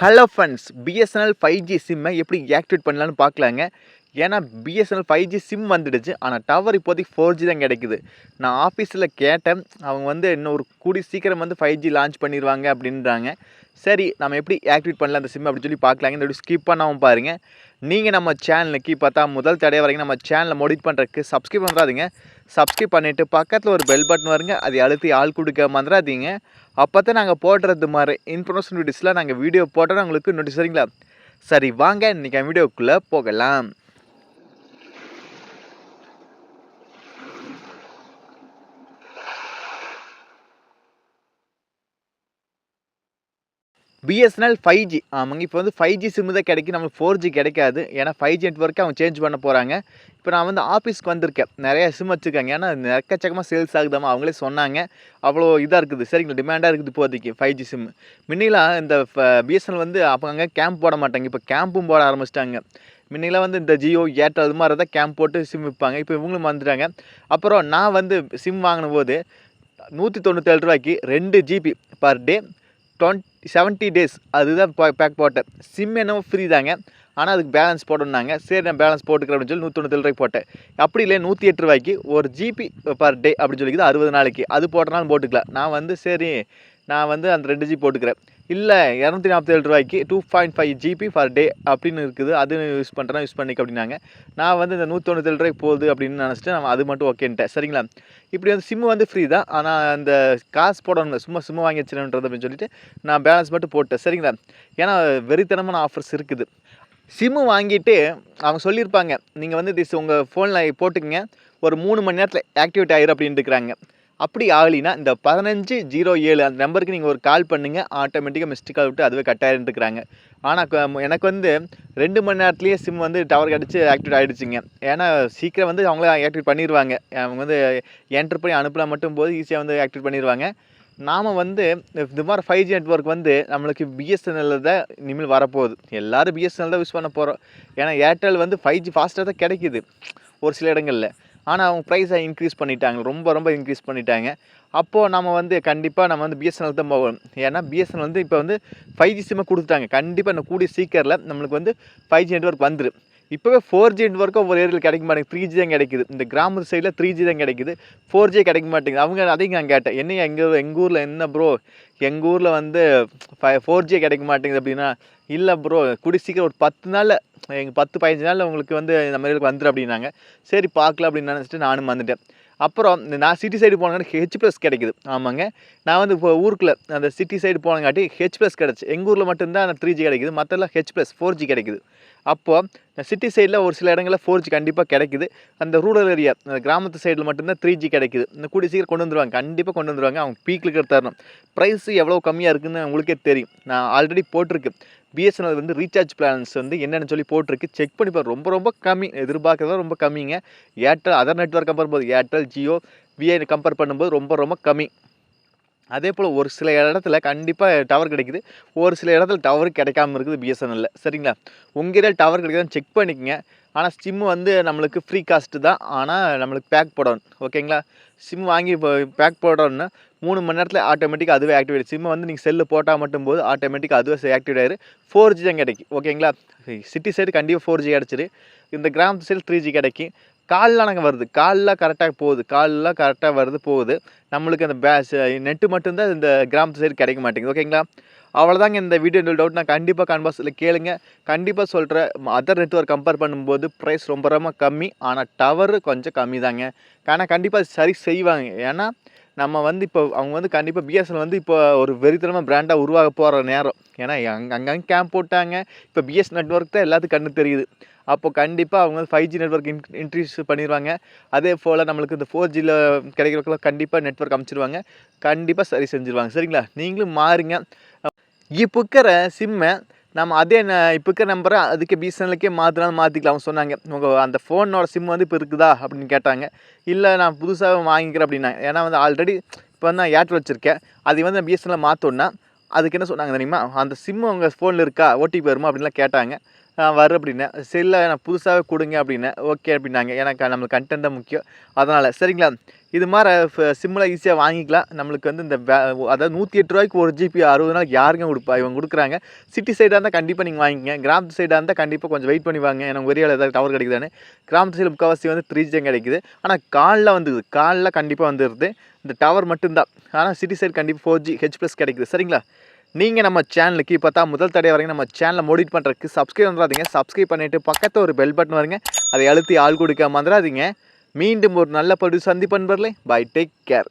Hello friends, BSNL 5G சிம்மை எப்படி activate பண்ணலான்னு பார்க்கலாங்க. ஏன்னா பிஎஸ்என்எல் 5G சிம் வந்துடுச்சு. ஆனால் டவர் இப்போதைக்கு 4G தான் கிடைக்குது. நான் ஆஃபீஸில் கேட்டேன். அவங்க வந்து இன்னும் ஒரு கூடி சீக்கிரம் வந்து 5G லான்ச் பண்ணிடுவாங்க அப்படின்றாங்க. சரி, நம்ம எப்படி ஆக்டிவேட் பண்ணலாம் அந்த சிம் அப்படின்னு சொல்லி பார்க்கலாங்க. இந்த வீடியோ ஸ்கிப் பண்ணாமல் பாருங்கள். நீங்கள் நம்ம சேனலுக்கு பார்த்தா முதல் தடவை வரைக்கும் நம்ம சேனலை மோடிட் பண்ணுறதுக்கு சப்ஸ்கிரைப் பண்ணுறாதீங்க. சப்ஸ்கிரைப் பண்ணிவிட்டு பக்கத்தில் ஒரு பெல் பட்டன் வருங்க, அதை அழுத்தி ஆள் கொடுக்க மறந்துடாதீங்க. அப்போ தான் நாங்கள் போடுறது மாதிரி இன்ஃபர்மேஷன் வீடியோஸில் நாங்கள் வீடியோ போட்டோன்னா உங்களுக்கு நோட்டீஸ் சரிங்களா? சரி வாங்க இன்றைக்கி வீடியோக்குள்ளே போகலாம். பிஎஸ்என்எல் 5G ஆமாங்க. இப்போ வந்து 5G சிம்மு தான் கிடைக்கும், நம்மளுக்கு 4G கிடைக்காது. ஏன்னா 5G நெட்ஒர்க்கை அவங்க சேஞ்ச் பண்ண போகிறாங்க. இப்போ நான் வந்து ஆஃபீஸ்க்கு வந்திருக்கேன், நிறையா சிம் வச்சுருக்காங்க. ஏன்னா எக்கச்சக்கமாக சேல்ஸ் ஆகுதாமா, அவங்களே சொன்னாங்க. அவ்வளோ இதாக இருக்குது, சரிங்களா, டிமாண்டாக இருக்குது இப்போதைக்கு 5G சிம்மு. முன்னெல்லாம் இந்த பிஎஸ்என்எல் வந்து அப்போ அங்கே கேம்ப் போட மாட்டாங்க, இப்போ கேம்பும் போட ஆரம்பிச்சிட்டாங்க. முன்னெல்லாம் வந்து இந்த ஜியோ, ஏர்டெல் அது மாதிரி தான் கேம்ப் போட்டு சிம் விற்பாங்க. இப்போ இவங்களும் வந்துட்டாங்க. அப்புறம் நான் வந்து சிம் வாங்கின போது 197 ரூபாய்க்கு 2 GB பர் டே 70 டேஸ் அதுதான் பேக் போட்டேன். சிம் என்னவோ ஃப்ரீ தாங்க, ஆனால் அதுக்கு பேலன்ஸ் போடணுன்னாங்க. சரி நான் பேலன்ஸ் போட்டுக்கிறேன் அப்படின்னு சொல்லி 197 ரூபாய்க்கு போட்டேன். அப்படி இல்லை 108 ரூபாய்க்கு 1 GB பர் டே அப்படின்னு சொல்லிக்குது, 60 நாளைக்கு. அது போட்டனாலும் போட்டுக்கலாம். நான் வந்து சரி நான் வந்து அந்த 2 GB போட்டுக்கிறேன். இல்லை 247 ரூபாய்க்கு 2.5 GB பர் டே அப்படின்னு இருக்குது, அது யூஸ் பண்ணுறேன், யூஸ் பண்ணிக்க அப்படின்னாங்க. நான் வந்து இந்த 197 ரூபாய்க்கு போகுது அப்படின்னு நினச்சிட்டு நான் அது மட்டும் ஓகேன்ட்டேன், சரிங்களா. இப்படி வந்து சிம்மு வந்து ஃப்ரீ தான், ஆனால் அந்த காசு போடணும், சும்மா சிம்மு வாங்கி வச்சுருன்றது அப்படின்னு சொல்லிட்டு நான் பேலன்ஸ் மட்டும் போட்டேன், சரிங்களா. ஏன்னா வெறித்தனமான ஆஃபர்ஸ் இருக்குது. சிம்மு வாங்கிட்டு அவங்க சொல்லியிருப்பாங்க, நீங்கள் வந்து உங்கள் ஃபோனில் போட்டுக்கங்க, ஒரு 3 மணி நேரத்தில் ஆக்டிவேட் ஆகிரும் அப்படின்னு இருக்கிறாங்க. அப்படி ஆகலினா இந்த 1507 அந்த நம்பருக்கு நீங்கள் ஒரு கால் பண்ணுங்கள், ஆட்டோமேட்டிக்காக மிஸ்டு கால் விட்டு அதுவே கட் ஆகிருந்துருக்குறாங்க. ஆனால் எனக்கு வந்து 2 மணி நேரத்துலேயே சிம் வந்து டவர் கிடச்சி ஆக்டிவேட் ஆகிடுச்சிங்க. ஏன்னா சீக்கிரம் வந்து அவங்களே ஆக்டிவேட் பண்ணிடுவாங்க. அவங்க வந்து என்ட்ரு பண்ணி அனுப்பலாம் மட்டும் போது ஈஸியாக வந்து ஆக்டிவேட் பண்ணிடுவாங்க. நாம் வந்து இது மாதிரி 5G நெட்ஒர்க் வந்து நம்மளுக்கு பிஎஸ்என்எல்ல தான் இனிமேல் வரப்போகுது. எல்லோரும் பிஎஸ்என்எல் தான் யூஸ் பண்ண போகிறோம். ஏன்னா ஏர்டெல் வந்து 5G ஃபாஸ்ட்டாக தான் கிடைக்கிது ஒரு சில இடங்களில். ஆனால் அவங்க ப்ரைஸை இன்க்ரீஸ் பண்ணிட்டாங்க, ரொம்ப இன்க்ரீஸ் பண்ணிட்டாங்க. அப்போது நம்ம வந்து கண்டிப்பாக நம்ம வந்து பிஎஸ்என்எல் தான் போகணும். ஏன்னா பிஎஸ்என்எல் வந்து இப்போ வந்து 5G சிம்மை கொடுத்துட்டாங்க. கண்டிப்பாக இன்னும் கூடிய சீக்கிரத்தில் நம்மளுக்கு வந்து 5G நெட்ஒர்க் வந்துடும். இப்போவே 4G நெட்ஒர்க்கும் ஒரு ஏரியாவில் கிடைக்க மாட்டேங்குது, 3G தான் கிடைக்குது. இந்த கிராமத்து சைடில் 3G தான் கிடைக்குது, 4G கிடைக்க மாட்டேங்குது. அவங்க அதையும் நான் கேட்டேன், என்ன எங்கள் ஊரில் என்ன ப்ரோ, எங்கள் ஊரில் வந்து 4G கிடைக்க மாட்டேங்குது அப்படின்னா, இல்லை ப்ரோ கூடி சீக்கிரம் ஒரு 10 நாளில், எங்கள் 10-15 நாளில் உங்களுக்கு வந்து இந்த மாதிரி வந்துடும் அப்படின்னாங்க. சரி பார்க்கலாம் அப்படின்னு நினச்சிட்டு நானும் வந்துட்டேன். அப்புறம் நான் சிட்டி சைடு போனங்காட்டி H+ கிடைக்குது. ஆமாங்க, நான் வந்து இப்போ ஊருக்குள்ளே அந்த சிட்டி சைடு போனங்காட்டி H+ கிடச்சி. எங்கள் ஊரில் மட்டும்தான் அந்த 3G கிடைக்குது, மற்றெல்லாம் H+ 4G கிடைக்குது. அப்போது சிட்டி சைடில் ஒரு சில இடங்களில் 4G கண்டிப்பாக கிடைக்குது. அந்த ரூரல் ஏரியா, அந்த கிராமத்து சைடில் மட்டும்தான் 3G கிடைக்குது. இந்த கூடிய சீக்கிரம் கொண்டு வந்துடுவாங்க, கண்டிப்பாக கொண்டு வந்துடுவாங்க. அவங்க பீக்கில் இருக்கிற தரணும். ப்ரைஸு எவ்வளோ கம்மியாக இருக்குதுன்னு உங்களுக்கே தெரியும். நான் ஆல்ரெடி போட்டிருக்கு, பிஎஸ்என்எல் வந்து ரீசார்ஜ் பிளான்ஸ் வந்து என்னென்னு சொல்லி போட்டிருக்கு, செக் பண்ணி பாரு. ரொம்ப கம்மி, எதிர்பார்க்கறத ரொம்ப கம்மிங்க. ஏர்டெல் அதர் நெட்ஒர்க் கம்பேர் பண்ணும்போது, ஏர்டெல், ஜியோ, விஐ கம்பேர் பண்ணும்போது ரொம்ப கம்மி. அதே போல் ஒரு சில இடத்துல கண்டிப்பாக டவர் கிடைக்குது, ஒரு சில இடத்துல டவர் கிடைக்காமல் இருக்குது பிஎஸ்என்எல்ல, சரிங்களா. உங்கள் ஏரியாவில் டவர் கிடைக்குதான்னு செக் பண்ணிக்கங்க. ஆனால் சிம்மு வந்து நம்மளுக்கு ஃப்ரீ காஸ்ட்டு தான், ஆனால் நம்மளுக்கு பேக் போடணும், ஓகேங்களா. சிம் வாங்கி இப்போ பேக் போடணும்னா 3 மணி நேரத்தில் ஆட்டோமேட்டிக்காக அதுவே ஆக்டிவேட். சிம்மை வந்து நீங்கள் செல்லு போட்டால் மட்டும் போது ஆட்டோமேட்டிக்காக அதுவே ஆக்டிவேட் ஆயிரு. 4G தான் கிடைக்கும், ஓகேங்களா. சிட்டி சைடு கண்டிப்பாக 4G கிடச்சிரு, இந்த கிராமத்து சைடு 3G கிடைக்கும். கால்லாம் நாங்கள் வருது, கால்லாம் கரெக்டாக போகுது, கால்லாம் கரெக்டாக போகுது. நம்மளுக்கு அந்த நெட்டு மட்டும்தான் இந்த கிராமத்து சைடு கிடைக்க மாட்டேங்குது, ஓகேங்களா. அவ்வளோதாங்க இந்த வீடியோ. டவுட் நான் கண்டிப்பாக கான்பாஸில் கேளுங்க, கண்டிப்பாக சொல்கிறேன். அதர் நெட்ஒர்க் கம்பேர் பண்ணும்போது ப்ரைஸ் ரொம்ப கம்மி, ஆனால் டவரு கொஞ்சம் கம்மி தாங்க. ஆனால் கண்டிப்பாக சரி செய்வாங்க. ஏன்னா நம்ம வந்து இப்போ அவங்க வந்து கண்டிப்பாக பிஎஸ்என்எல் வந்து இப்போ ஒரு வெறித்தனமாக பிராண்டாக உருவாக போகிற நேரம். ஏன்னா அங்கங்கே கேம்ப் போட்டாங்க, இப்போ பிஎஸ் நெட்ஒர்க் தான் எல்லாத்துக்கும் கண்ணு தெரியுது. அப்போ கண்டிப்பாக அவங்க வந்து 5G நெட்ஒர்க் இன்ட்ரடியூஸ் பண்ணிடுவாங்க. அதே போல் நம்மளுக்கு இந்த 4Gயில் கிடைக்கிறவங்களும் கண்டிப்பாக நெட்ஒர்க் அமைச்சிருவாங்க, கண்டிப்பாக சரி செஞ்சுருவாங்க, சரிங்களா. நீங்களும் மாறுங்க. இப்போ இருக்கிற சிம்மை நம்ம அதே இப்போ இருக்கிற நம்பரை அதுக்கு பிஎஸ்என்எல்லுக்கே மாற்றினாலும் மாற்றிக்கலாம். அவங்க சொன்னாங்க, உங்கள் அந்த ஃபோனோட சிம் வந்து இப்போ இருக்குதா அப்படின்னு கேட்டாங்க. இல்லை நான் புதுசாக வாங்கிக்கிறேன் அப்படின்னாங்க. ஏன்னா வந்து ஆல்ரெடி இப்போ வந்து நான் ஏர்டெல் வச்சுருக்கேன், அதை வந்து நான் பிஎஸ்என்எல் மாற்றோன்னா அதுக்கு என்ன சொன்னாங்க தெரியுமா, அந்த சிம்மு உங்கள் ஃபோனில் இருக்கா, ஓடிபி வருமா அப்படின்லாம் கேட்டாங்க. வரும் அப்படின்னேன். சரி இல்ல நான் புதுசாவே குடுங்க அப்படின்னேன். ஓகே அப்படின்னாங்க. ஏன்னா நம்மளுக்கு கன்டென்ட் தான் முக்கியம். அதனால சரிங்களா? இது மாரி சிம்லாம் ஈஸியா வாங்கிக்கலாம். நம்மளுக்கு வந்து இந்த அதாவது ரூ. 108க்கு 1 ஜிபி 60 நாளைக்கு யாருங்க குடுப்பா? இவங்க குடுக்குறாங்க. சிட்டி சைடா இருந்தா கண்டிப்பா நீங்க வாங்கிக்கங்க. கிராமத்து சைடா இருந்தா கண்டிப்பா கொஞ்சம் வெயிட் பண்ணி வாங்க. ஏன்னா உங்க ஏரியால ஏதாவது டவர் கிடைக்குதான்னு. கிராமத்து சைடுல முக்காவாசி வந்து 3G தான் கிடைக்குது. ஆனா கால்ல வந்துது. கால்ல கண்டிப்பா வந்துருது. இந்த டவர் மட்டும் தான். ஆனா சிட்டி சைடு கண்டிப்பா 4G H+ கிடைக்குது. சரிங்களா? நீங்க நம்ம சேனலுக்கு இப்போ தான் முதல் தடவை வரீங்க நம்ம சேனலை மோடிட் பண்ணுறதுக்கு சப்ஸ்கிரைப் பண்ணுறாதீங்க. சப்ஸ்கிரைப் பண்ணிவிட்டு பக்கத்தில் ஒரு பெல் பட்டன் வருங்க. அதை அழுத்தி ஆள் கொடுக்க மறந்துடாதீங்க. மீண்டும் ஒரு நல்ல பதிவு சந்திப்பன் பை டேக் கேர்.